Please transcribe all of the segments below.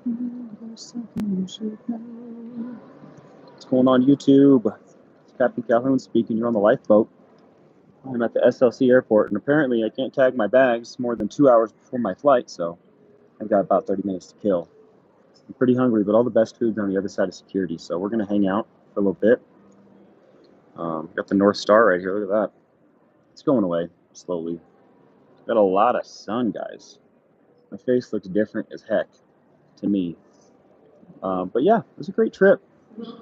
What's going on, YouTube? It's Captain Calhoun speaking. You're on the lifeboat. I'm at the SLC airport, and apparently I can't tag my bags more than 2 hours before my flight, so I've got about 30 minutes to kill. I'm pretty hungry, but all the best food's on the other side of security, so we're going to hang out for a little bit. Got the North Star right here. Look at that. It's going away slowly. Got a lot of sun, guys. My face looks different as heck to me. But yeah, it was a great trip.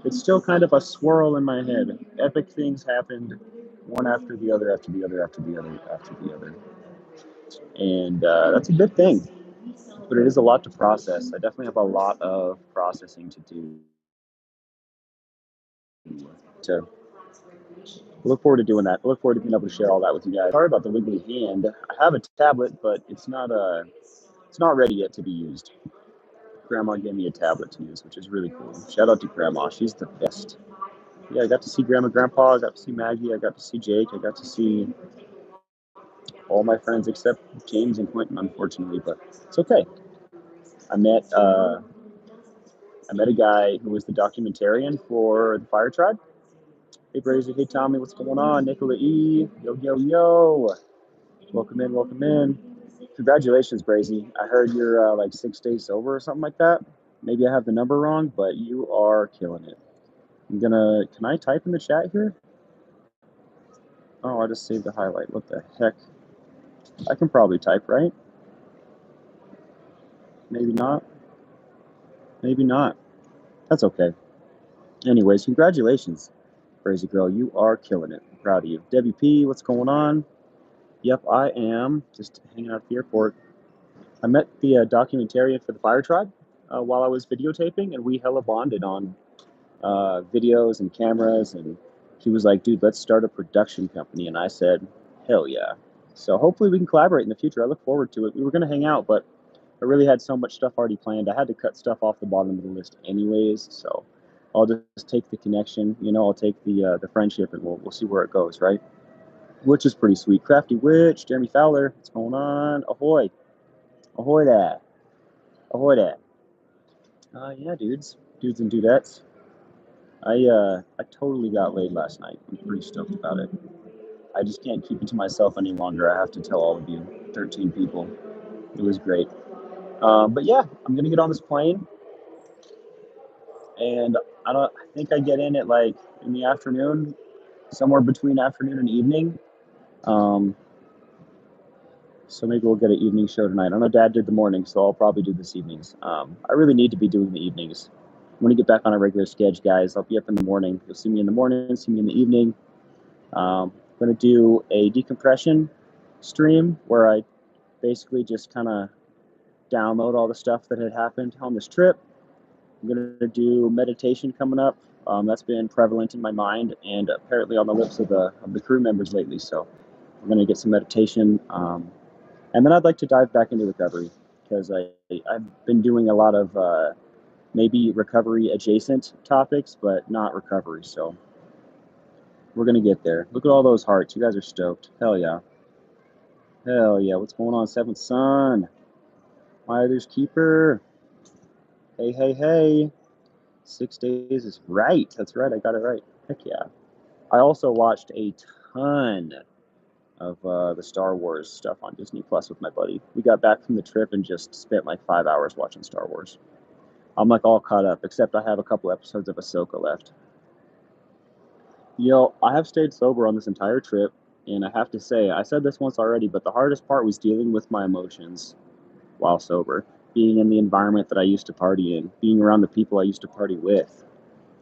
It's still kind of a swirl in my head. Epic things happened, one after the other, after the other, after the other, after the other. And that's a good thing. But it is a lot to process. I definitely have a lot of processing to do. To look forward to doing that. I look forward to being able to share all that with you guys. Sorry about the wiggly hand. I have a tablet, but it's not ready yet to be used. Grandma gave me a tablet to use, which is really cool. Shout out to Grandma. She's the best. Yeah, I got to see Grandma, Grandpa. I got to see Maggie. I got to see Jake. I got to see all my friends except James and Quentin, unfortunately, but it's okay. I met uh, I met a guy who was the documentarian for the Fire Tribe. Hey, Brazy. Hey, Tommy. What's going on? Nicola E. Yo, yo, yo. Welcome in. Welcome in. Congratulations, Brazy. I heard you're like 6 days sober or something like that. Maybe I have the number wrong, but you are killing it. Can I type in the chat here? Oh, I just saved the highlight. What the heck? I can probably type, right? Maybe not. Maybe not. That's okay. Anyways, congratulations, Crazy Girl. You are killing it. I'm proud of you. Debbie P, what's going on? Yep, I am. Just hanging out at the airport. I met the documentarian for the Fire Tribe while I was videotaping, and we hella bonded on videos and cameras. And he was like, dude, let's start a production company. And I said, hell yeah. So hopefully we can collaborate in the future. I look forward to it. We were going to hang out, but I really had so much stuff already planned. I had to cut stuff off the bottom of the list anyways. So I'll just take the connection, I'll take the friendship, and we'll see where it goes, right? Which is pretty sweet. Crafty Witch, Jeremy Fowler, what's going on? Ahoy. Ahoy there. Ahoy there. Yeah, dudes and dudettes. I totally got laid last night. I'm pretty stoked about it. I just can't keep it to myself any longer. I have to tell all of you, 13 people. It was great. But yeah, I'm gonna get on this plane, and I think I get in at like in the afternoon, somewhere between afternoon and evening. So maybe we'll get an evening show tonight. I know Dad did the morning, so I'll probably do this evenings. I really need to be doing the evenings. I'm gonna get back on a regular schedule, guys. I'll be up in the morning. You'll see me in the morning, see me in the evening. I'm gonna do a decompression stream where I basically just kind of download all the stuff that had happened on this trip. I'm going to do meditation coming up. That's been prevalent in my mind and apparently on the lips of the crew members lately. So we're going to get some meditation. And then I'd like to dive back into recovery because I've been doing a lot of maybe recovery adjacent topics, but not recovery. So we're going to get there. Look at all those hearts. You guys are stoked. Hell yeah. Hell yeah. What's going on, Seventh Son? My other's keeper. Hey, hey, hey. 6 days is right. That's right. I got it right. Heck yeah. I also watched a ton of the Star Wars stuff on Disney Plus with my buddy. We got back from the trip and just spent like 5 hours watching Star Wars. I'm like all caught up, except I have a couple episodes of Ahsoka left. I have stayed sober on this entire trip, and I have to say, I said this once already, but the hardest part was dealing with my emotions while sober. Being in the environment that I used to party in, being around the people I used to party with,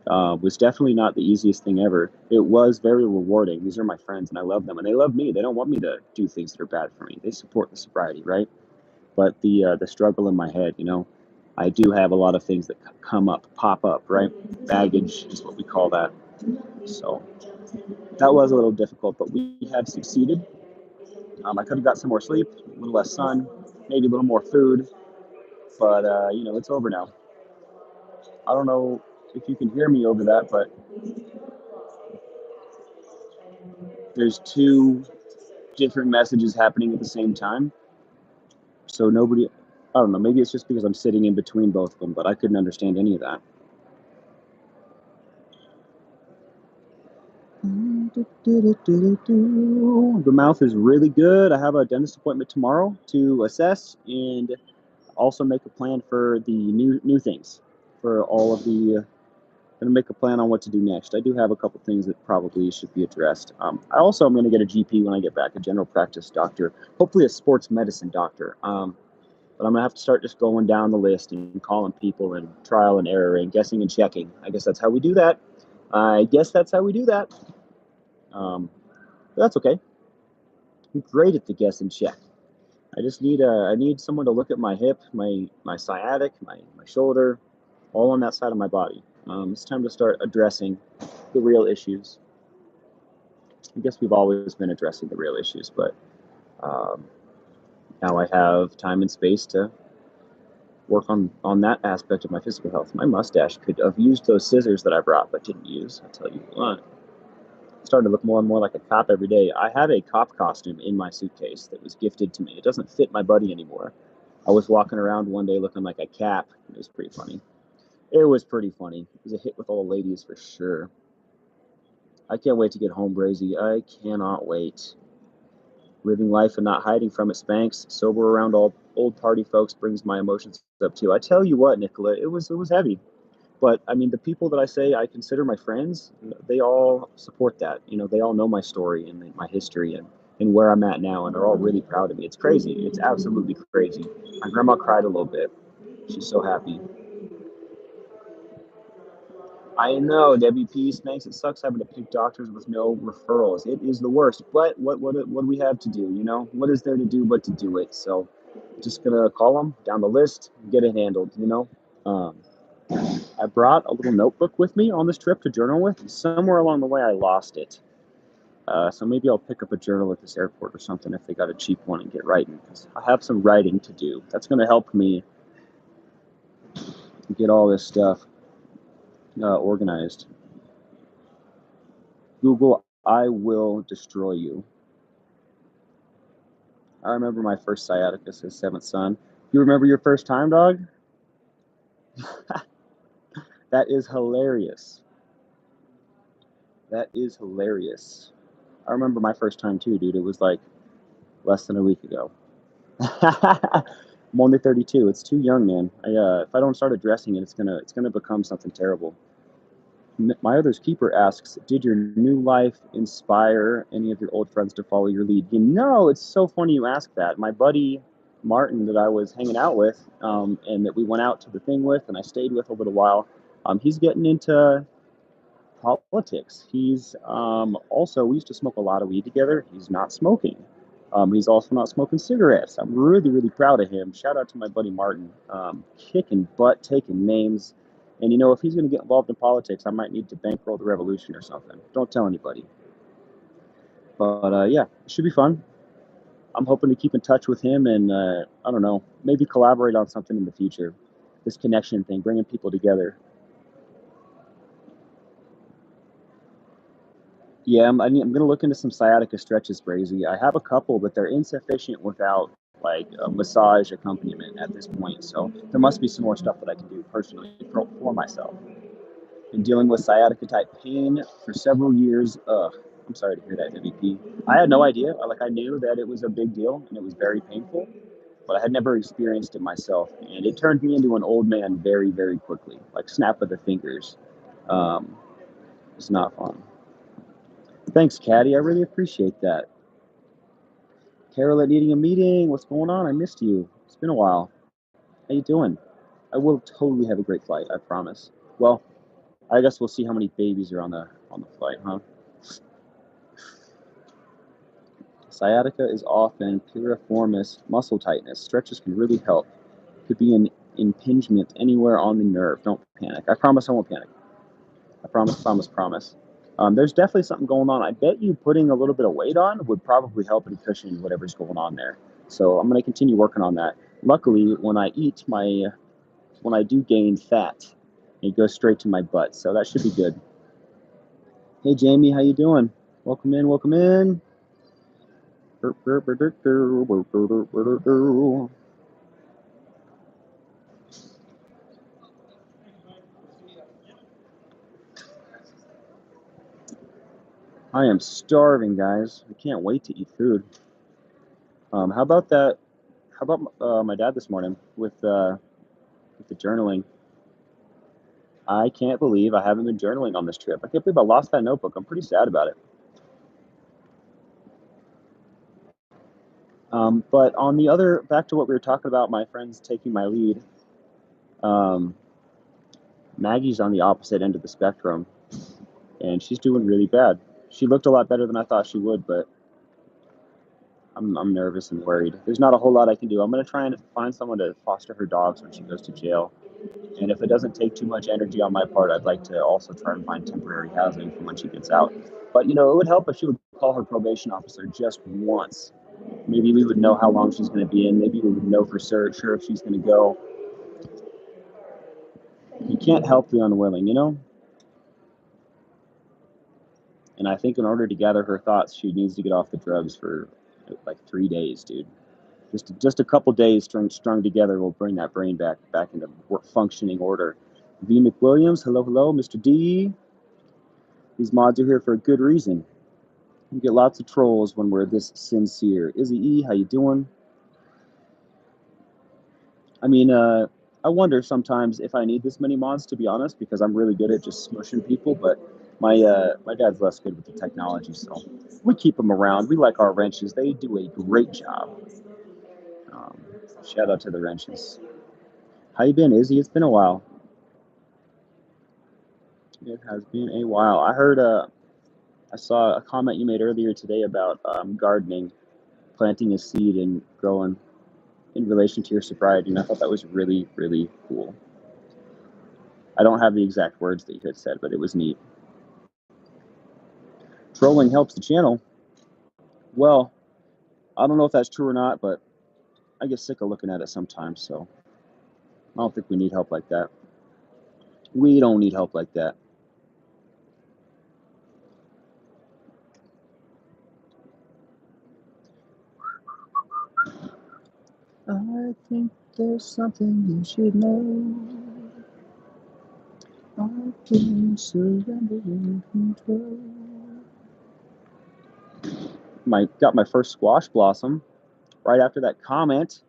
was definitely not the easiest thing ever. It was very rewarding. These are my friends, and I love them, and they love me. They don't want me to do things that are bad for me. They support the sobriety, right? But the struggle in my head, I do have a lot of things that pop up, right? Baggage is what we call that. So that was a little difficult, but we have succeeded. I could have got some more sleep, a little less sun, maybe a little more food, but it's over now. I don't know if you can hear me over that, but there's two different messages happening at the same time. So nobody, I don't know, maybe it's just because I'm sitting in between both of them, but I couldn't understand any of that. The mouth is really good. I have a dentist appointment tomorrow to assess and also make a plan for the new things, for all of the going to make a plan on what to do next. I do have a couple things that probably should be addressed. I also am going to get a GP when I get back, a general practice doctor, hopefully a sports medicine doctor. But I'm going to have to start just going down the list and calling people and trial and error and guessing and checking. I guess that's how we do that. But that's okay. I'm great at the guess and check. I need someone to look at my hip, my sciatic, my shoulder, all on that side of my body. It's time to start addressing the real issues. I guess we've always been addressing the real issues, but um, now I have time and space to work on that aspect of my physical health. My mustache could have used those scissors that I brought but didn't use. I'll tell you what. I'm starting to look more and more like a cop every day. I had a cop costume in my suitcase that was gifted to me. It doesn't fit my buddy anymore. I was walking around one day looking like a cap. It was pretty funny. It was pretty funny. It was a hit with all the ladies for sure. I can't wait to get home, Brazy. I cannot wait. Living life and not hiding from it, Spanks. Sober around all old party folks brings my emotions up too. I tell you what, Nicola, it was heavy. But I mean, the people that I say I consider my friends, they all support that. You know, they all know my story and my history and where I'm at now, and are all really proud of me. It's crazy. It's absolutely crazy. My grandma cried a little bit. She's so happy. I know, WP Spanks. It sucks having to pick doctors with no referrals. It is the worst. But what do we have to do? You know, what is there to do but to do it? So, just gonna call them down the list, get it handled. You know. Um, I brought a little notebook with me on this trip to journal with. Somewhere along the way, I lost it. So maybe I'll pick up a journal at this airport or something if they got a cheap one and get writing. Because I have some writing to do. That's gonna help me get all this stuff organized. Google, I will destroy you. I remember my first sciatica, says Seventh Son. You remember your first time, dog? That is hilarious. That is hilarious. I remember my first time too, dude. It was like less than a week ago. I'm only 32. It's too young, man. If I don't start addressing it, it's gonna become something terrible. My other's keeper asks, did your new life inspire any of your old friends to follow your lead? You know, it's so funny you ask that. My buddy Martin that I was hanging out with, and that we went out to the thing with, and I stayed with a little while, he's getting into politics. He's also, we used to smoke a lot of weed together. He's not smoking. He's also not smoking cigarettes. I'm really, really proud of him. Shout out to my buddy Martin, kicking butt, taking names. And you know, if he's going to get involved in politics, I might need to bankroll the revolution or something. Don't tell anybody. But yeah, it should be fun. I'm hoping to keep in touch with him and I don't know, maybe collaborate on something in the future. This connection thing, bringing people together. Yeah, I'm going to look into some sciatica stretches, Brazy. I have a couple, but they're insufficient without like a massage accompaniment at this point. So there must be some more stuff that I can do personally for myself. Been dealing with sciatica type pain for several years. Ugh, I'm sorry to hear that, WP. I had no idea. I knew that it was a big deal and it was very painful, but I had never experienced it myself. And it turned me into an old man very, very quickly, like snap of the fingers. Um, it's not fun. Thanks, Caddy. I really appreciate that. Carol at needing a meeting. What's going on? I missed you. It's been a while. How you doing? I will totally have a great flight. I promise. Well, I guess we'll see how many babies are on the flight, huh? Sciatica is often piriformis muscle tightness. Stretches can really help. Could be an impingement anywhere on the nerve. Don't panic. I promise I won't panic. I promise, promise, promise. There's definitely something going on. I bet you putting a little bit of weight on would probably help and cushion whatever's going on there. So I'm going to continue working on that. Luckily, when I do gain fat, it goes straight to my butt. So that should be good. Hey, Jamie, how you doing? Welcome in, welcome in. I am starving, guys. I can't wait to eat food. How about that? How about my dad this morning with the journaling? I can't believe I haven't been journaling on this trip. I can't believe I lost that notebook. I'm pretty sad about it. But on the other, back to what we were talking about, my friends taking my lead. Maggie's on the opposite end of the spectrum, and she's doing really bad. She looked a lot better than I thought she would, but I'm nervous and worried. There's not a whole lot I can do. I'm going to try and find someone to foster her dogs when she goes to jail. And if it doesn't take too much energy on my part, I'd like to also try and find temporary housing for when she gets out. But, it would help if she would call her probation officer just once. Maybe we would know how long she's going to be in. Maybe we would know for sure if she's going to go. You can't help the unwilling, And I think in order to gather her thoughts, she needs to get off the drugs for like 3 days, dude. Just a couple days strung together will bring that brain back into functioning order. V. McWilliams, hello, Mr. D. These mods are here for a good reason. We get lots of trolls when we're this sincere. Izzy E, how you doing? I mean, I wonder sometimes if I need this many mods, to be honest, because I'm really good at just smushing people, but my dad's less good with the technology, so we keep them around. We like our wrenches. They do a great job. Shout out to the wrenches. How you been, Izzy? It's been a while. It has been a while. I heard, I saw a comment you made earlier today about gardening, planting a seed and growing in relation to your sobriety, and I thought that was really, really cool. I don't have the exact words that you had said, but it was neat. Trolling helps the channel. Well, I don't know if that's true or not, but I get sick of looking at it sometimes, so I don't think we need help like that. We don't need help like that. I think there's something you should know. I can surrender control. Got my first squash blossom right after that comment.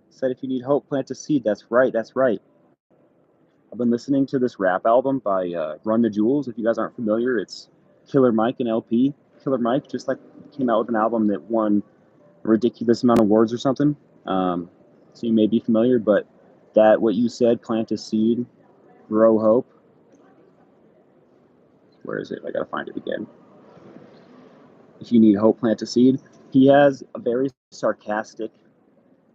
Said if you need hope, plant a seed. That's right. I've been listening to this rap album by Run the Jewels. If you guys aren't familiar, it's Killer Mike and LP. Killer Mike just came out with an album that won a ridiculous amount of awards or something. So you may be familiar, but that what you said, plant a seed, grow hope. Where is it? I gotta find it again. If you need hope, plant a seed. He has a very sarcastic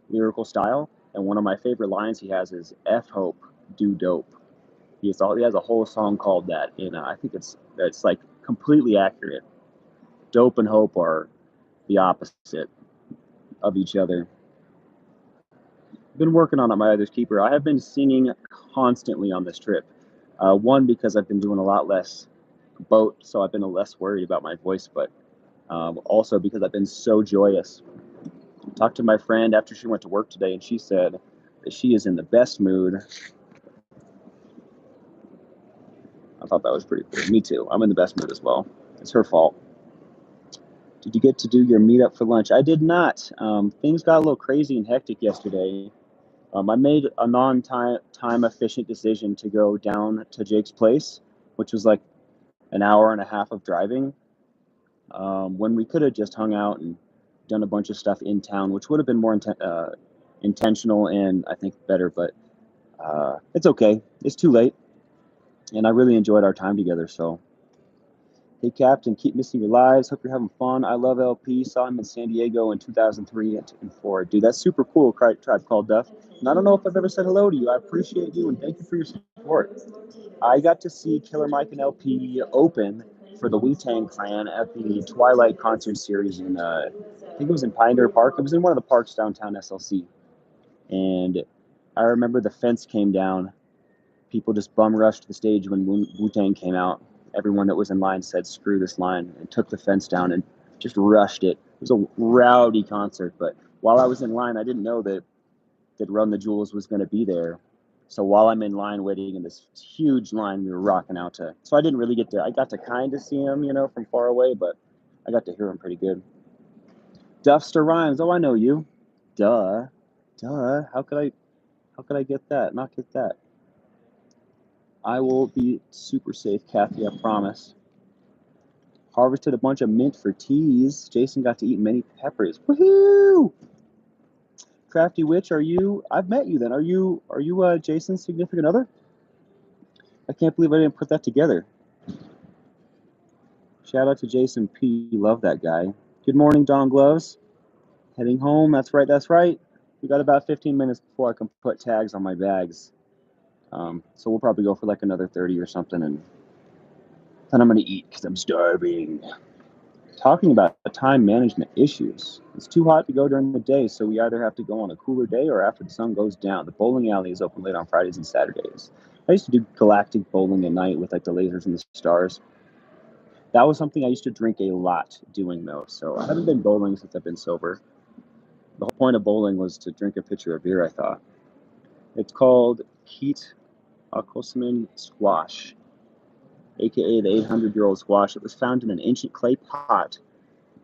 lyrical style, and one of my favorite lines he has is "F hope, do dope." He has a whole song called that, and I think it's like completely accurate. Dope and hope are the opposite of each other. I've been working on it, my other's keeper. I have been singing constantly on this trip. One, because I've been doing a lot less boat, so I've been less worried about my voice, but also because I've been so joyous. I talked to my friend after she went to work today, and she said that she is in the best mood. I thought that was pretty cool. Me too. I'm in the best mood as well. It's her fault. Did you get to do your meetup for lunch? I did not. Things got a little crazy and hectic yesterday. I made a non-time efficient decision to go down to Jake's place, which was like an hour and a half of driving, when we could have just hung out and done a bunch of stuff in town, which would have been more intentional and I think better, but it's okay. It's too late, and I really enjoyed our time together, so hey, Captain, keep missing your lives. Hope you're having fun. I love LP. Saw him in San Diego in 2003 and 4. Dude, that's super cool, Tribe Called Duff. And I don't know if I've ever said hello to you. I appreciate you, and thank you for your support. I got to see Killer Mike and LP open for the Wu-Tang Clan at the Twilight concert series in, I think it was in Pioneer Park. It was in one of the parks downtown SLC. And I remember the fence came down. People just bum rushed the stage when Wu-Tang came out. Everyone that was in line said, screw this line, and took the fence down and just rushed it. It was a rowdy concert, but while I was in line, I didn't know that Run the Jewels was going to be there. So while I'm in line waiting in this huge line, we were rocking out to. So I didn't really I got to kind of see him, from far away, but I got to hear him pretty good. Duffster Rhymes. Oh, I know you. Duh. How could I get that? Not get that. I will be super safe, Kathy, I promise. Harvested a bunch of mint for teas. Jason got to eat many peppers. Woohoo! Crafty Witch, I've met you then. Are you Jason's significant other? I can't believe I didn't put that together. Shout out to Jason P. Love that guy. Good morning, Don Gloves. Heading home. That's right. We got about 15 minutes before I can put tags on my bags. So we'll probably go for like another 30 or something, and then I'm going to eat because I'm starving. Talking about time management issues. It's too hot to go during the day, so we either have to go on a cooler day or after the sun goes down. The bowling alley is open late on Fridays and Saturdays. I used to do galactic bowling at night with like the lasers and the stars. That was something I used to drink a lot doing though, so I haven't been bowling since I've been sober. The whole point of bowling was to drink a pitcher of beer, I thought. It's called Keat Akosman squash, aka the 800-year-old squash. It was found in an ancient clay pot,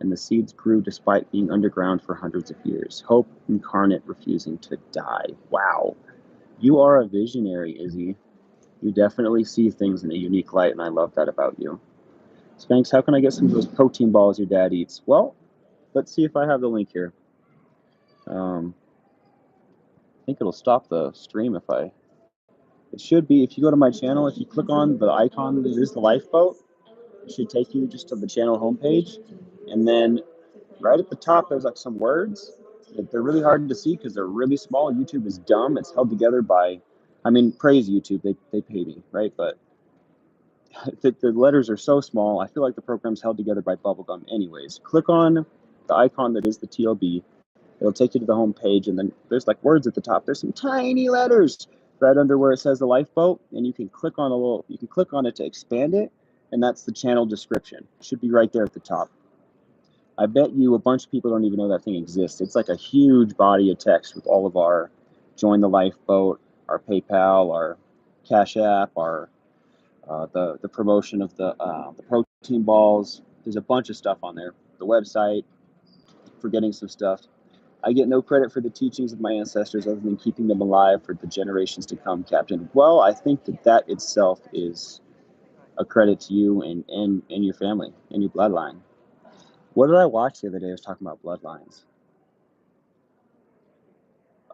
and the seeds grew despite being underground for hundreds of years. Hope incarnate, refusing to die. Wow. You are a visionary, Izzy. You definitely see things in a unique light, and I love that about you. Spanx, how can I get some of those protein balls your dad eats? Well, let's see if I have the link here. I think it'll stop the stream if I... It should be, if you go to my channel, if you click on the icon that is the lifeboat, it should take you just to the channel homepage. And then right at the top, there's like some words. They're really hard to see because they're really small. YouTube is dumb. It's held together by, praise YouTube. They pay me, right? But the letters are so small. I feel like the program's held together by bubblegum anyways. Click on the icon that is the TLB. It'll take you to the home page, and then there's like words at the top. There's some tiny letters right under where it says the lifeboat, and you can click on it to expand it, and that's the channel description. It should be right there at the top. I bet you a bunch of people don't even know that thing exists. It's like a huge body of text with all of our join the lifeboat, our PayPal, our Cash App, our the promotion of the protein balls. There's a bunch of stuff on there. The website, forgetting some stuff. I get no credit for the teachings of my ancestors other than keeping them alive for the generations to come, Captain. Well, I think that itself is a credit to you and your family and your bloodline. What did I watch the other day? I was talking about bloodlines.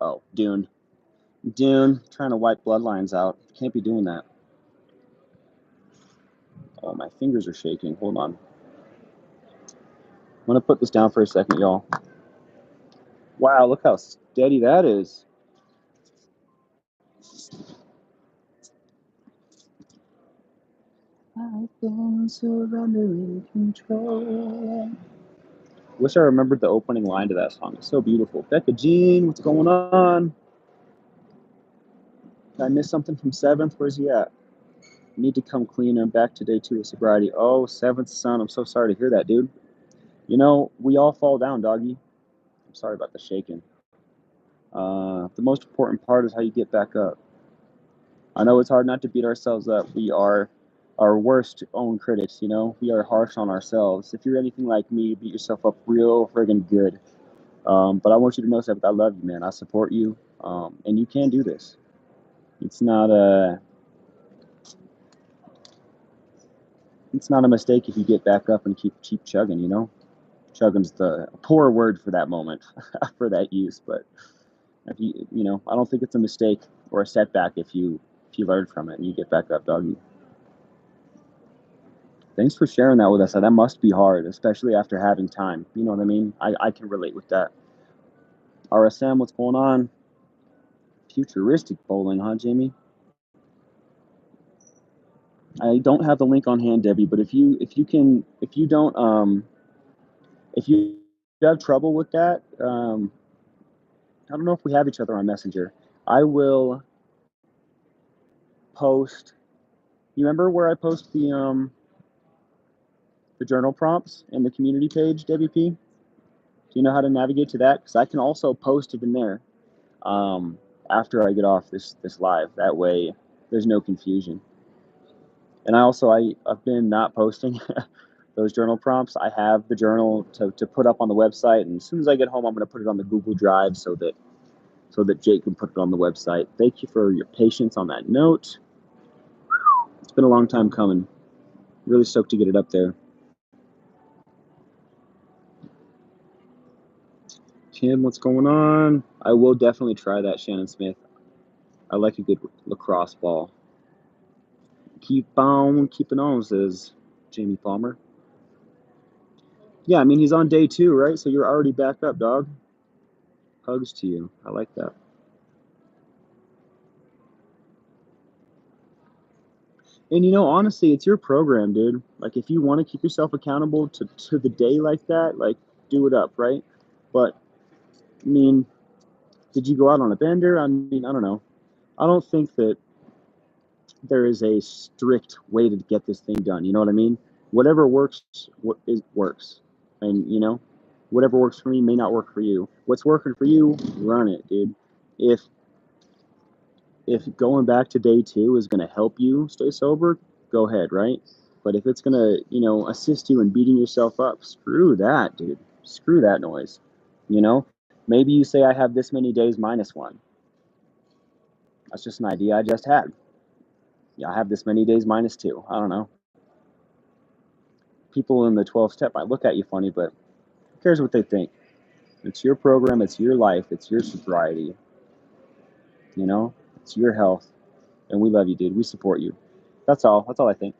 Oh, Dune, trying to wipe bloodlines out. Can't be doing that. Oh, my fingers are shaking. Hold on. I'm going to put this down for a second, y'all. Wow, look how steady that is. I've been surrendering control. Wish I remembered the opening line to that song. It's so beautiful. Becca Jean, what's going on? Did I miss something from 7th? Where's he at? Need to come clean. I'm back to day 2 of sobriety. Oh, 7th son. I'm so sorry to hear that, dude. You know, we all fall down, doggy. I'm sorry about the shaking. The most important part is how you get back up. I know it's hard not to beat ourselves up. We are our worst own critics, you know? We are harsh on ourselves. If you're anything like me, you beat yourself up real friggin' good. But I want you to know that I love you, man. I support you, and you can do this. It's not a mistake if you get back up and keep chugging. You know, chugging's the poor word for that moment, for that use. But if I don't think it's a mistake or a setback if you learn from it and you get back up, doggy. Thanks for sharing that with us. That must be hard, especially after having time. You know what I mean? I can relate with that. RSM, what's going on? Futuristic bowling, huh, Jamie? I don't have the link on hand, Debbie, but if you have trouble with that, I don't know if we have each other on Messenger. I will post. You remember where I post the journal prompts in the community page, Debbie P? Do you know how to navigate to that? Because I can also post it in there after I get off this live. That way, there's no confusion. And I've been not posting those journal prompts. I have the journal to put up on the website, and as soon as I get home, I'm going to put it on the Google Drive so that Jake can put it on the website. Thank you for your patience on that note. It's been a long time coming. Really stoked to get it up there. Kim, what's going on? I will definitely try that, Shannon Smith. I like a good lacrosse ball. Keep on keeping on, says Jamie Palmer. Yeah, I mean, he's on day 2, right? So you're already back up, dog. Hugs to you. I like that. And, you know, honestly, it's your program, dude. Like, if you want to keep yourself accountable to the day like that, like, do it up, right? But, I mean, did you go out on a bender? I mean, I don't know. I don't think that there is a strict way to get this thing done. You know what I mean? Whatever works, works. And, you know, whatever works for me may not work for you. What's working for you, run it, dude. If going back to day 2 is going to help you stay sober, go ahead, right? But if it's going to, you know, assist you in beating yourself up, screw that, dude. Screw that noise. You know, maybe you say I have this many days minus 1. That's just an idea I just had. Yeah, I have this many days minus 2. I don't know. People in the 12 step might look at you funny, but who cares what they think? It's your program, it's your life, it's your sobriety. You know, it's your health. And we love you, dude. We support you. That's all. That's all I think.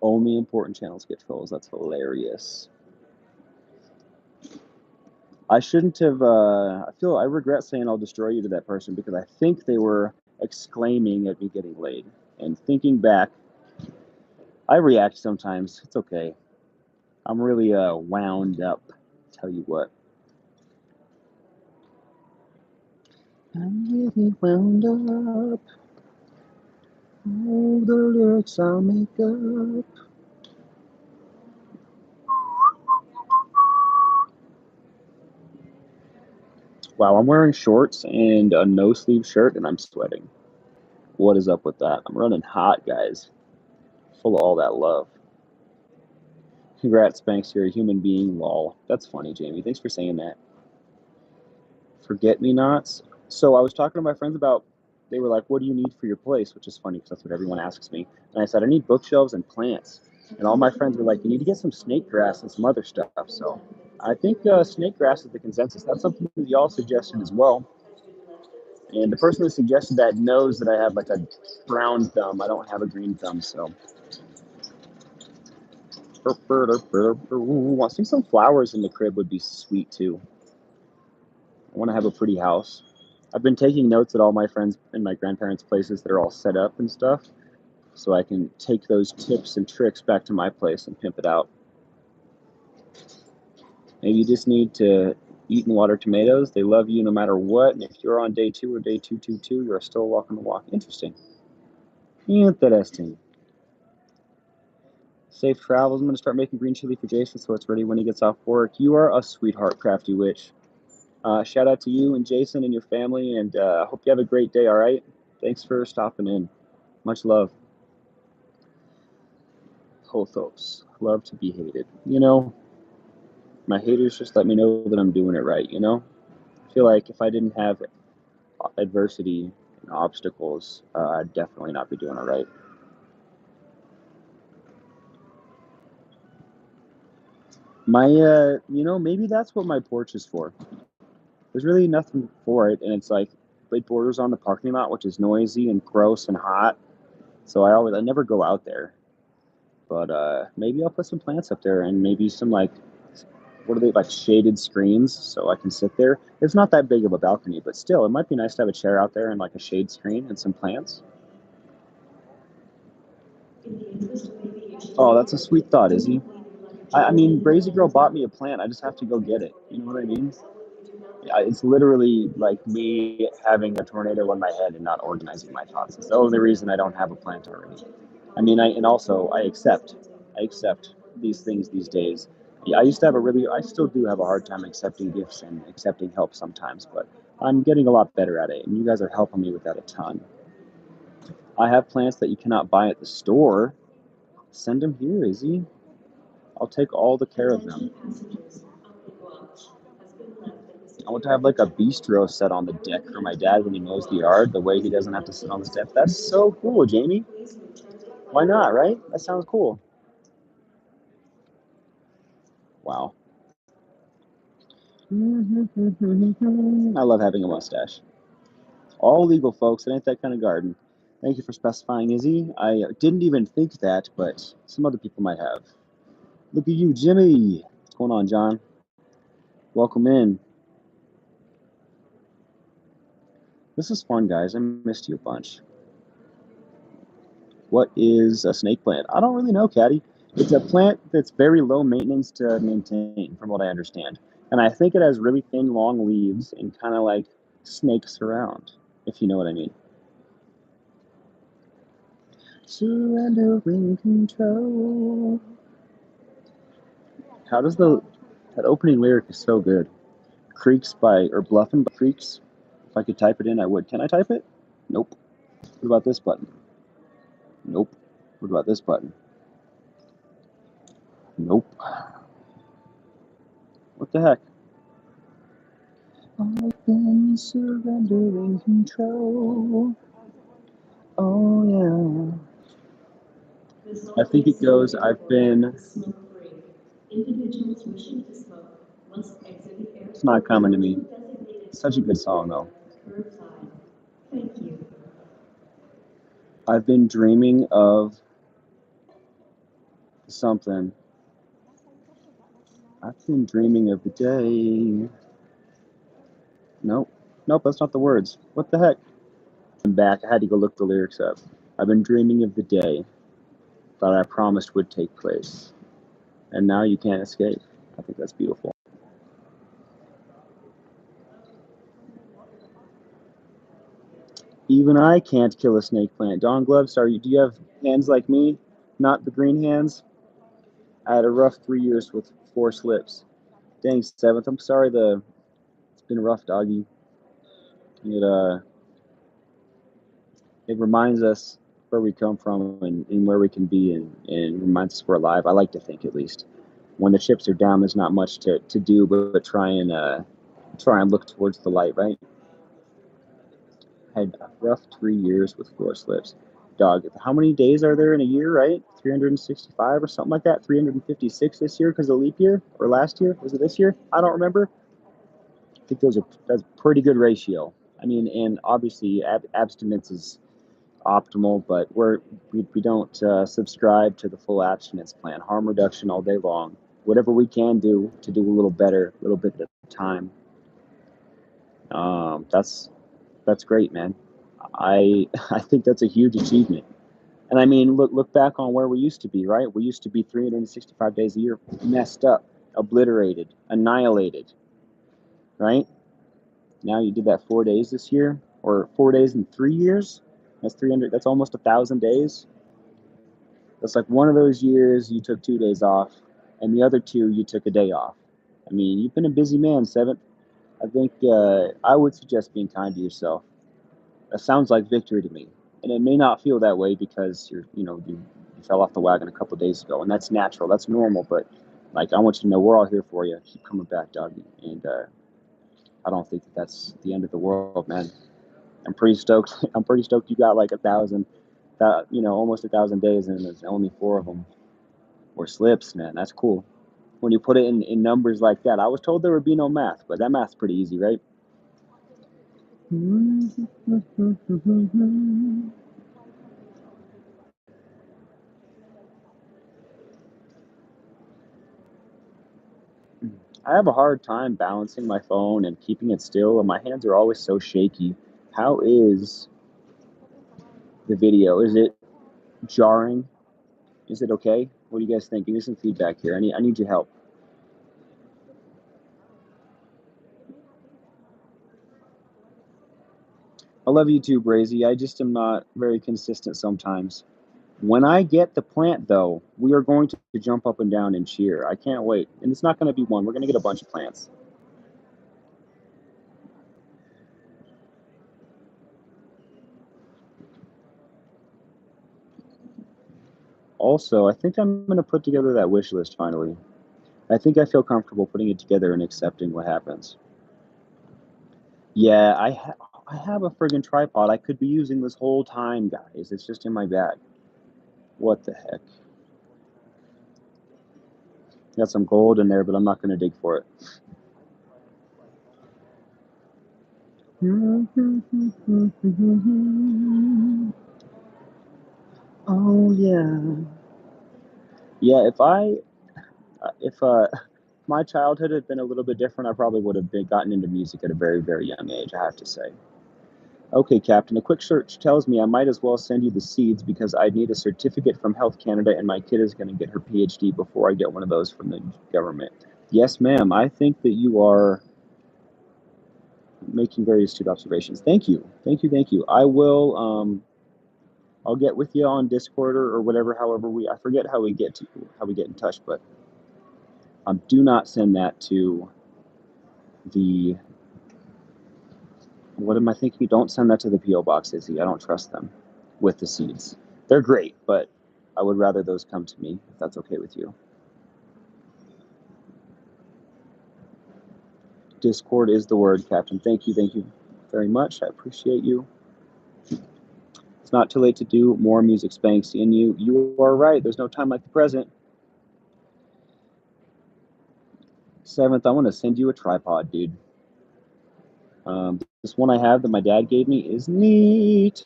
Only important channels get trolls. That's hilarious. I shouldn't have. I regret saying I'll destroy you to that person because I think they were exclaiming at me getting laid. And thinking back, I react sometimes. It's okay. I'm really wound up. Tell you what. I'm really wound up. All the lyrics I'll make up. Wow, I'm wearing shorts and a no-sleeve shirt, and I'm sweating. What is up with that? I'm running hot, guys. Full of all that love. Congrats, Spanx, you're a human being. Lol. That's funny, Jamie. Thanks for saying that. Forget-me-nots. So I was talking to my friends about, they were like, what do you need for your place? Which is funny because that's what everyone asks me. And I said, I need bookshelves and plants. And all my friends were like, you need to get some snake grass and some other stuff. So I think snake grass is the consensus. That's something that y'all suggested as well. And the person that suggested that knows that I have like a brown thumb. I don't have a green thumb, so. I think some flowers in the crib would be sweet too. I want to have a pretty house. I've been taking notes at all my friends and my grandparents' places that are all set up and stuff, so I can take those tips and tricks back to my place and pimp it out. Maybe you just need to eat and water tomatoes. They love you no matter what, and if you're on day 2 or day 222, you're still walking the walk. Interesting. Interesting. Safe travels. I'm going to start making green chili for Jason so it's ready when he gets off work. You are a sweetheart, Crafty Witch. Shout out to you and Jason and your family, and hope you have a great day, all right? Thanks for stopping in. Much love. Pothos. Love to be hated. You know, my haters just let me know that I'm doing it right, you know? I feel like if I didn't have adversity and obstacles, I'd definitely not be doing it right. My, you know, maybe that's what my porch is for. There's really nothing for it, and it's like, it borders on the parking lot, which is noisy and gross and hot. So I never go out there. But maybe I'll put some plants up there and maybe some like, what are they, like shaded screens so I can sit there. It's not that big of a balcony, but still, it might be nice to have a chair out there and like a shade screen and some plants. Oh, that's a sweet thought, Izzy. I mean, Brazy Girl bought me a plant. I just have to go get it. You know what I mean? Yeah, it's literally like me having a tornado in my head and not organizing my thoughts. It's the only reason I don't have a plant already. I mean, I accept these things these days. Yeah, I still do have a hard time accepting gifts and accepting help sometimes, but I'm getting a lot better at it, and you guys are helping me with that a ton. I have plants that you cannot buy at the store. Send them here, Izzy. I'll take all the care of them. I want to have like a bistro set on the deck for my dad when he mows the yard, the way he doesn't have to sit on the steps. That's so cool, Jamie. Why not, right? That sounds cool. Wow. I love having a mustache. All legal, folks. It ain't that kind of garden. Thank you for specifying, Izzy. I didn't even think that, but some other people might have. Look at you, Jimmy. What's going on, John? Welcome in. This is fun, guys. I missed you a bunch. What is a snake plant? I don't really know, Caddy. It's a plant that's very low maintenance to maintain, from what I understand. And I think it has really thin, long leaves and kind of like snakes around, if you know what I mean. Surrendering control. How does that opening lyric is so good. Creeks or Bluffin' by Creeks. If I could type it in, I would. Can I type it? Nope. What about this button? Nope. What about this button? Nope. What the heck? I've been surrendering control. Oh, yeah. I think it goes, I've been... It's not coming to me. Such a good song, though. I've been dreaming of something. I've been dreaming of the day. Nope. Nope, that's not the words. What the heck? I'm back. I had to go look the lyrics up. I've been dreaming of the day that I promised would take place. And now you can't escape. I think that's beautiful. Even I can't kill a snake plant. Don Gloves, do you have hands like me? Not the green hands? I had a rough 3 years with 4 slips. Dang, 7th. I'm sorry it's been rough, doggy. It reminds us where we come from and where we can be and reminds us we're alive. I like to think, at least. When the chips are down, there's not much to do but try and look towards the light, right? Had a rough 3 years with 4 slips. Dog, how many days are there in a year, right? 365 or something like that? 356 this year because of leap year? Or last year? Was it this year? I don't remember. I think that's a pretty good ratio. I mean, and obviously abstinence is optimal, but we don't subscribe to the full abstinence plan. Harm reduction all day long. Whatever we can do to do a little better, a little bit at a time. That's great, man. I think that's a huge achievement. And I mean, look back on where we used to be, right? We used to be 365 days a year, messed up, obliterated, annihilated, right? Now you did that 4 days this year, or 4 days in 3 years. That's 300. That's almost 1,000 days. That's like one of those years you took 2 days off, and the other 2 you took a day off. I mean, you've been a busy man, 7th. I think I would suggest being kind to yourself. That sounds like victory to me, and it may not feel that way because you fell off the wagon a couple of days ago, and that's natural, that's normal. But like, I want you to know we're all here for you. Keep coming back, doggy. And I don't think that's the end of the world, man. I'm pretty stoked. I'm pretty stoked you got like 1,000, almost 1,000 days, and there's only 4 of them were slips, man. That's cool. When you put it in numbers like that, I was told there would be no math, but that math's pretty easy, right? I have a hard time balancing my phone and keeping it still, and my hands are always so shaky. How is the video? Is it jarring? Is it okay? What do you guys think? Give me some feedback here. I need your help. I love you too, Brazy. I just am not very consistent sometimes. When I get the plant, though, we are going to jump up and down and cheer. I can't wait. And it's not going to be one. We're going to get a bunch of plants. Also, I think I'm going to put together that wish list finally. I think I feel comfortable putting it together and accepting what happens. Yeah, I have a friggin' tripod I could be using this whole time, guys. It's just in my bag. What the heck? Got some gold in there, but I'm not going to dig for it. Oh yeah. Yeah, if my childhood had been a little bit different, I probably would have gotten into music at a very, very young age, I have to say. Okay, Captain, a quick search tells me I might as well send you the seeds because I need a certificate from Health Canada and my kid is going to get her PhD before I get one of those from the government. Yes, ma'am. I think that you are making very astute observations. Thank you. Thank you. Thank you. I will, I'll get with you on Discord or whatever, however I forget how we get in touch, but do not send that to the, what am I thinking? Don't send that to the P.O. box, Izzy. I don't trust them with the seeds. They're great, but I would rather those come to me, if that's okay with you. Discord is the word, Captain. Thank you very much. I appreciate you. It's not too late to do more music, Spanksy, and you are right. There's no time like the present. 7th, I want to send you a tripod, dude. This one I have that my dad gave me is neat.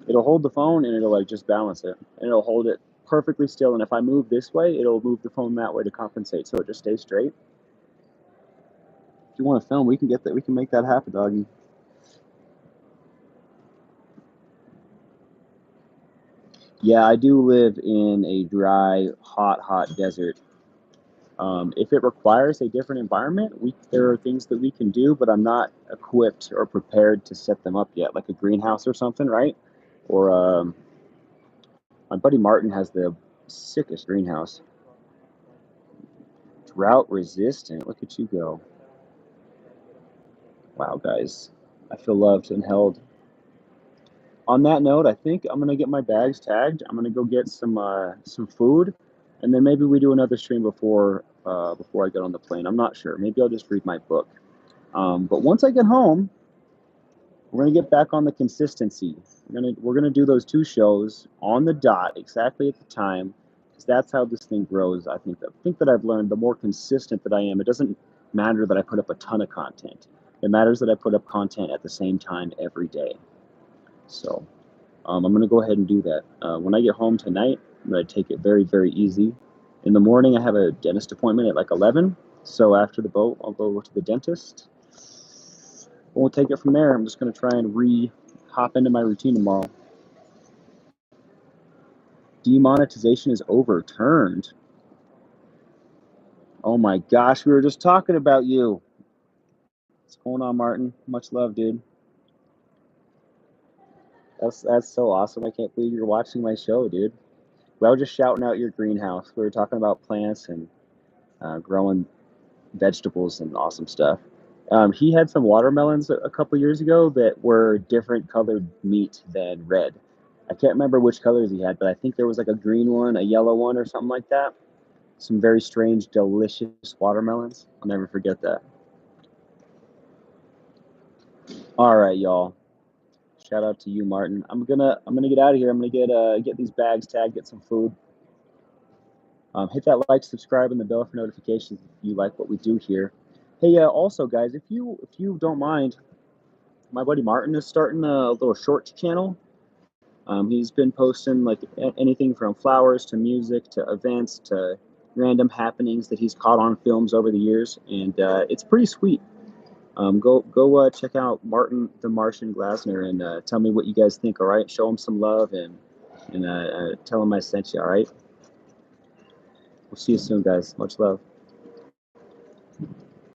It'll hold the phone and it'll like just balance it, and it'll hold it perfectly still. And if I move this way, it'll move the phone that way to compensate, so it just stays straight. If you want to film, we can get that. We can make that happen, doggy. Yeah, I do live in a dry, hot desert. If it requires a different environment, there are things that we can do, but I'm not equipped or prepared to set them up yet, like a greenhouse or something, right? Or my buddy Martin has the sickest greenhouse. Drought resistant. Look at you go. Wow, guys. I feel loved and held. On that note, I think I'm gonna get my bags tagged. I'm gonna go get some food, and then maybe we do another stream before I get on the plane. I'm not sure. Maybe I'll just read my book. But once I get home, we're gonna get back on the consistency. We're gonna do those 2 shows on the dot, exactly at the time, because that's how this thing grows. I think that I've learned the more consistent that I am. It doesn't matter that I put up a ton of content. It matters that I put up content at the same time every day. So I'm gonna go ahead and do that. When I get home tonight, I'm gonna take it very, very easy. In the morning, I have a dentist appointment at like 11. So after the boat, I'll go to the dentist. We'll take it from there. I'm just going to try and hop into my routine tomorrow. Demonetization is overturned. Oh my gosh, we were just talking about you. What's going on, Martin? Much love, dude. That's so awesome. I can't believe you're watching my show, dude. Well, just shouting out your greenhouse. We were talking about plants and growing vegetables and awesome stuff. He had some watermelons a couple years ago that were different colored meat than red. I can't remember which colors he had, but I think there was like a green one, a yellow one, or something like that. Some very strange, delicious watermelons. I'll never forget that. All right, y'all. Shout out to you, Martin. I'm gonna get out of here. I'm gonna get these bags tagged, get some food. Hit that like, subscribe, and the bell for notifications if you like what we do here. Hey, also, guys, if you don't mind, my buddy Martin is starting a little shorts channel. He's been posting like anything from flowers to music to events to random happenings that he's caught on films over the years, and it's pretty sweet. Go check out Martin the Martian Glasner and tell me what you guys think. All right, show him some love and tell him I sent you. All right, we'll see you soon, guys. Much love.